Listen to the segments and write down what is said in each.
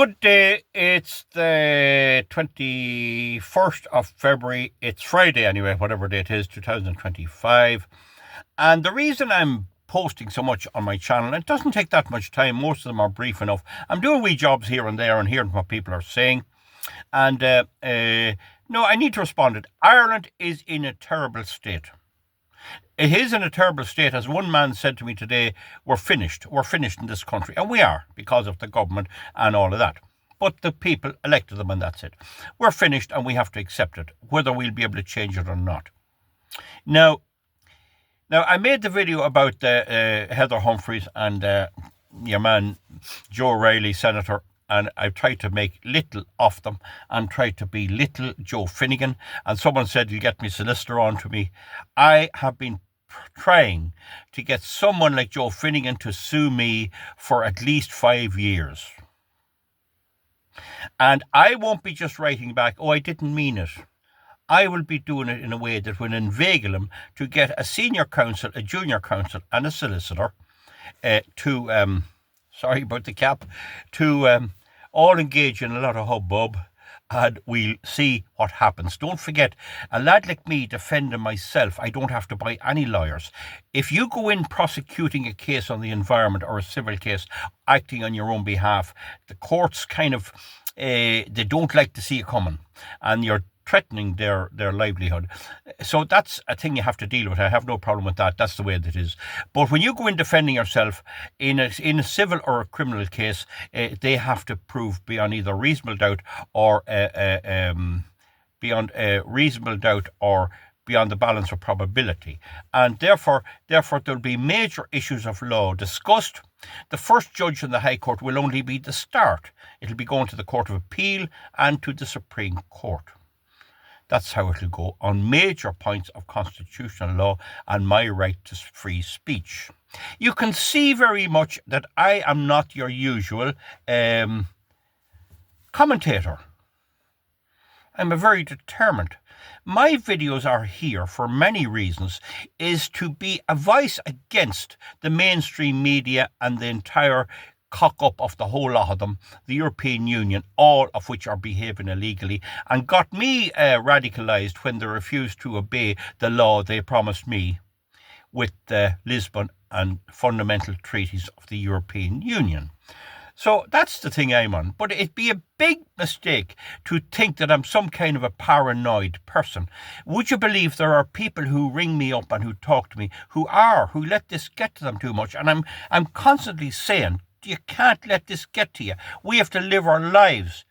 Good day. It's the 21st of February. It's Friday anyway, whatever date it is, 2025. And the reason I'm posting so much on my channel, it doesn't take that much time. Most of them are brief enough. I'm doing wee jobs here and there and hearing what people are saying. And no, I need to respond to it. Ireland is in a terrible state. It is in a terrible state. As one man said to me today, we're finished. We're finished in this country. And we are, because of the government and all of that. But the people elected them and that's it. We're finished and we have to accept it, whether we'll be able to change it or not. Now I made the video about Heather Humphreys and your man, Joe Riley, Senator, and I've tried to make little of them and tried to be little Joe Finnegan. And someone said, you'll get me solicitor on to me. I have been trying to get someone like Joe Finnegan to sue me for at least 5 years. And I won't be just writing back, oh, I didn't mean it. I will be doing it in a way that will inveigle him to get a senior counsel, a junior counsel, and a solicitor sorry about the cap, to all engage in a lot of hubbub, and we'll see what happens. Don't forget, a lad like me defending myself, I don't have to buy any lawyers. If you go in prosecuting a case on the environment or a civil case, acting on your own behalf, the courts kind of, they don't like to see you coming, and you're threatening their livelihood. So that's a thing you have to deal with. I have no problem with that. That's the way that it is. But when you go in defending yourself in a civil or a criminal case, they have to prove beyond either reasonable doubt or beyond reasonable doubt or beyond the balance of probability. And therefore there'll be major issues of law discussed. The first judge in the High Court will only be the start. It'll be going to the Court of Appeal and to the Supreme Court. That's how it'll go on major points of constitutional law and my right to free speech. You can see very much that I am not your usual commentator. I'm a very determined. My videos are here for many reasons, is to be a voice against the mainstream media and the entire cock up of the whole lot of them, the European Union, all of which are behaving illegally, and got me radicalised when they refused to obey the law they promised me with the Lisbon and fundamental treaties of the European Union. So that's the thing I'm on. But it'd be a big mistake to think that I'm some kind of a paranoid person. Would you believe there are people who ring me up and who talk to me who let this get to them too much? And I'm constantly saying, you can't let this get to you. We have to live our lives.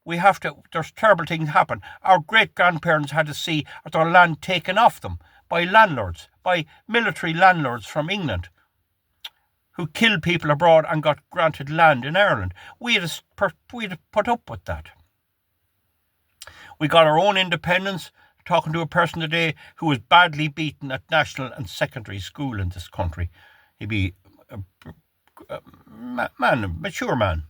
There's terrible things happen. Our great-grandparents had to see their land taken off them by landlords, by military landlords from England, who killed people abroad and got granted land in Ireland. We had to put up with that. We got our own independence. Talking to a person today who was badly beaten at national and secondary school in this country. He'd be a mature man.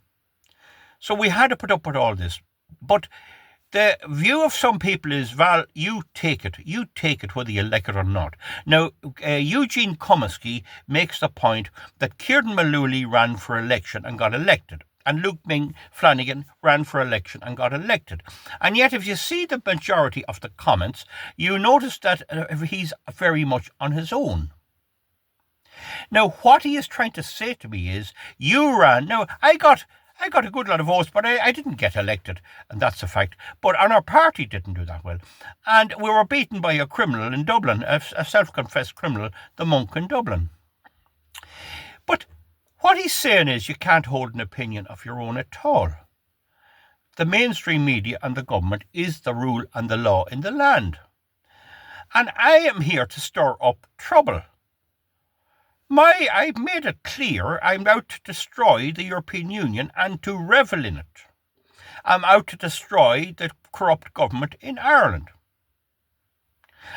So we had to put up with all this. But the view of some people is, Val, you take it whether you like it or not. Now, Eugene Comiskey makes the point that Kieran Mullooly ran for election and got elected, and Luke Ming Flanagan ran for election and got elected. And yet, if you see the majority of the comments, you notice that he's very much on his own. Now, what he is trying to say to me is, you ran. Now, I got a good lot of votes, but I didn't get elected, and that's a fact. But our party didn't do that well. And we were beaten by a criminal in Dublin, a self-confessed criminal, the monk in Dublin. But what he's saying is you can't hold an opinion of your own at all. The mainstream media and the government is the rule and the law in the land. And I am here to stir up trouble. I've made it clear I'm out to destroy the European Union and to revel in it. I'm out to destroy the corrupt government in Ireland.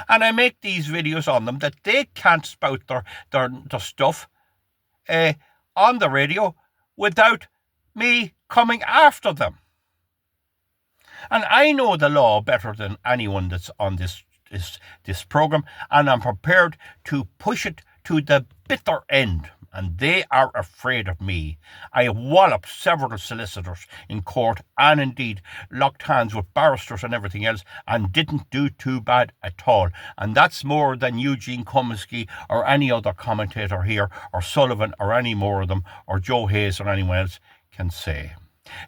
And I make these videos on them that they can't spout their stuff on the radio without me coming after them. And I know the law better than anyone that's on this program, and I'm prepared to push it to the bitter end. and they are afraid of me. I walloped several solicitors in court and indeed locked hands with barristers and everything else and didn't do too bad at all. And that's more than Eugene Comiskey or any other commentator here, or Sullivan or any more of them, or Joe Hayes or anyone else can say.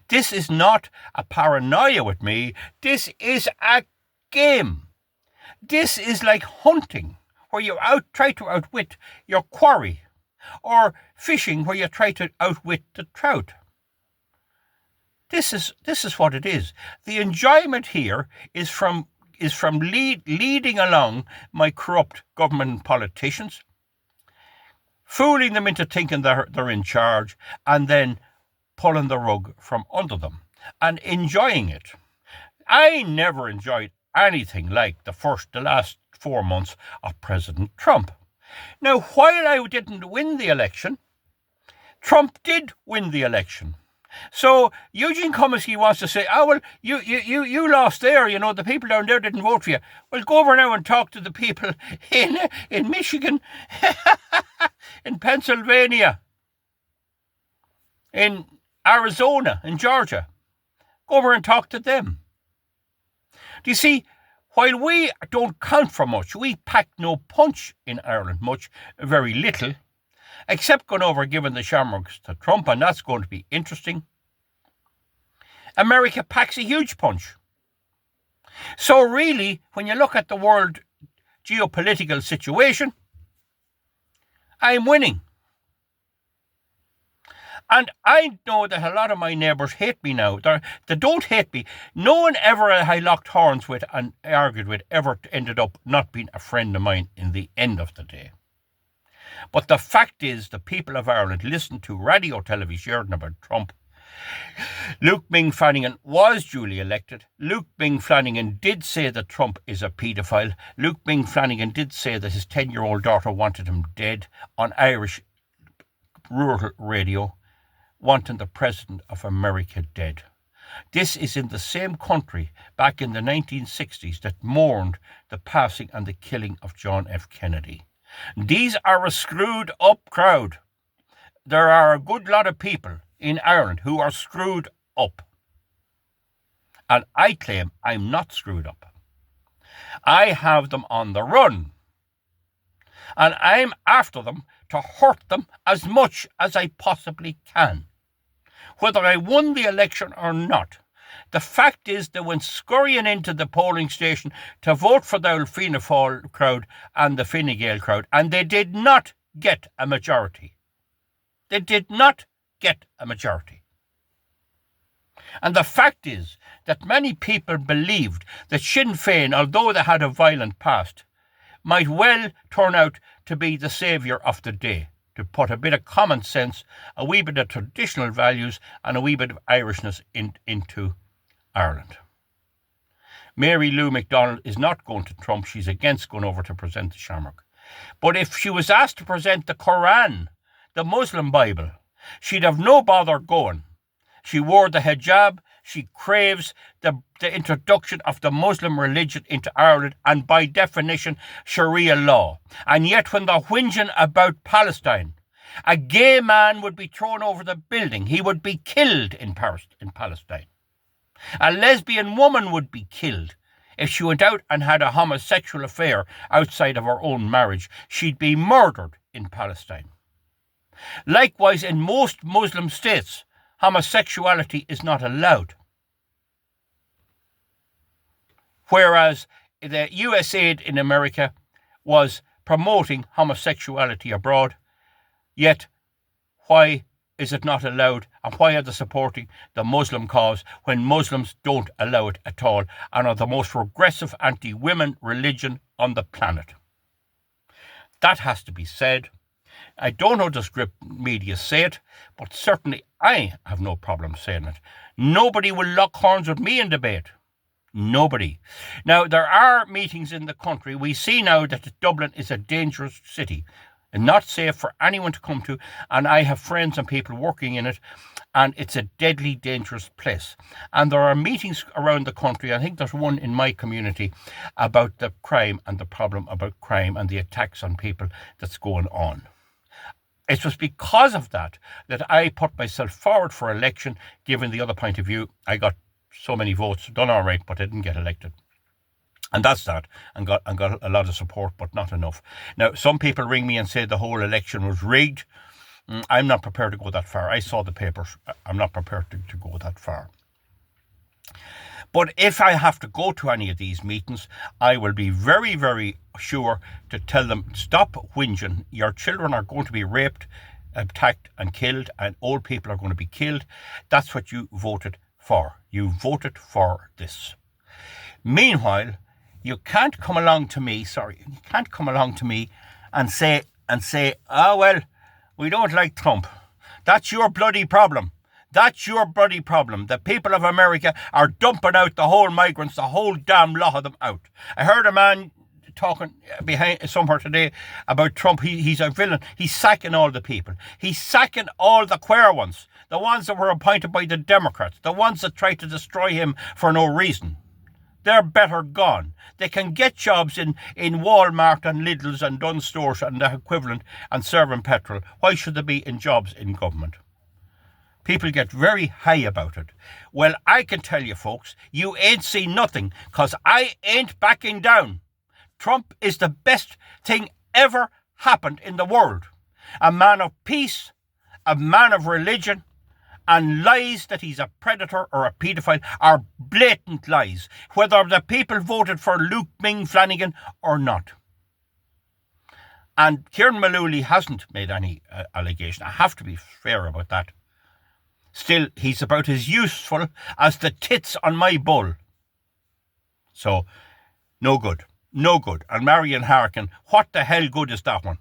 This is not a paranoia with me. This is a game. This is like hunting, where you try to outwit your quarry, or fishing, where you try to outwit the trout. This is what it is. The enjoyment here is from leading along my corrupt government politicians, fooling them into thinking they're in charge, and then pulling the rug from under them and enjoying it. I never enjoyed anything like the last 4 months of President Trump. Now, while I didn't win the election, Trump did win the election. So Eugene Comiskey wants to say, well, you lost there, the people down there didn't vote for you. Well, go over now and talk to the people in Michigan, in Pennsylvania, in Arizona, in Georgia. Go over and talk to them. Do you see, while we don't count for much, we pack no punch in Ireland, very little, except going over giving the shamrocks to Trump, and that's going to be interesting. America packs a huge punch. So really, when you look at the world geopolitical situation, I'm winning. And I know that a lot of my neighbours hate me now. They don't hate me. No one ever I locked horns with and argued with ever ended up not being a friend of mine in the end of the day. But the fact is, the people of Ireland listen to radio television about Trump. Luke Ming Flanagan was duly elected. Luke Ming Flanagan did say that Trump is a paedophile. Luke Ming Flanagan did say that his 10-year-old daughter wanted him dead on Irish rural radio, wanting the President of America dead. This is in the same country back in the 1960s that mourned the passing and the killing of John F. Kennedy. These are a screwed up crowd. There are a good lot of people in Ireland who are screwed up. And I claim I'm not screwed up. I have them on the run. And I'm after them to hurt them as much as I possibly can. Whether I won the election or not, the fact is they went scurrying into the polling station to vote for the Fianna Fáil crowd and the Fine Gael crowd, and they did not get a majority. They did not get a majority. And the fact is that many people believed that Sinn Féin, although they had a violent past, might well turn out to be the saviour of the day, to put a bit of common sense, a wee bit of traditional values and a wee bit of Irishness into Ireland. Mary Lou McDonald is not going to Trump. She's against going over to present the Shamrock. But if she was asked to present the Quran, the Muslim Bible, she'd have no bother going. She wore the hijab. She craves the introduction of the Muslim religion into Ireland and, by definition, Sharia law. And yet when they're whinging about Palestine, a gay man would be thrown over the building. He would be killed in Palestine. A lesbian woman would be killed. If she went out and had a homosexual affair outside of her own marriage, she'd be murdered in Palestine. Likewise, in most Muslim states, homosexuality is not allowed. Whereas the US aid in America was promoting homosexuality abroad, yet why is it not allowed, and why are they supporting the Muslim cause when Muslims don't allow it at all and are the most regressive anti-women religion on the planet? That has to be said. I don't know the script media say it, but certainly I have no problem saying it. Nobody will lock horns with me in debate. Nobody. Now, there are meetings in the country. We see now that Dublin is a dangerous city and not safe for anyone to come to, and I have friends and people working in it, and it's a deadly dangerous place. And there are meetings around the country. I think there's one in my community about the crime and the problem about crime and the attacks on people that's going on. It was because of that I put myself forward for election, given the other point of view. I got so many votes, done all right, but I didn't get elected. And that's that, and got a lot of support, but not enough. Now, some people ring me and say the whole election was rigged. I'm not prepared to go that far. I saw the papers. I'm not prepared to go that far. But if I have to go to any of these meetings, I will be very, very sure to tell them, stop whinging. Your children are going to be raped, attacked and killed, and old people are going to be killed. That's what you voted for. You voted for this. Meanwhile, you can't come along to me and say, oh, well, we don't like Trump. That's your bloody problem. That's your bloody problem. The people of America are dumping out the whole migrants, the whole damn lot of them out. I heard a man talking behind somewhere today about Trump. He's a villain. He's sacking all the people. He's sacking all the queer ones, the ones that were appointed by the Democrats, the ones that tried to destroy him for no reason. They're better gone. They can get jobs in Walmart and Lidl's and Dunnes stores and the equivalent and serving petrol. Why should they be in jobs in government? People get very high about it. Well, I can tell you, folks, you ain't seen nothing, because I ain't backing down. Trump is the best thing ever happened in the world. A man of peace, a man of religion, and lies that he's a predator or a paedophile are blatant lies, whether the people voted for Luke Ming Flanagan or not. And Kieran Mullooly hasn't made any allegation. I have to be fair about that. Still, he's about as useful as the tits on my bull. So, no good. No good. And Marion Harkin, what the hell good is that one?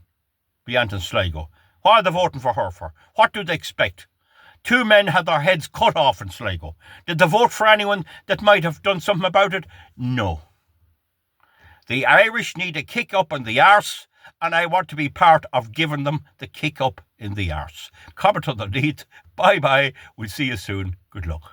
Beyond Sligo. What are they voting for her for? What do they expect? 2 men had their heads cut off in Sligo. Did they vote for anyone that might have done something about it? No. The Irish need a kick up in the arse, and I want to be part of giving them the kick up in the arse. Come to the lead. Bye-bye. We'll see you soon. Good luck.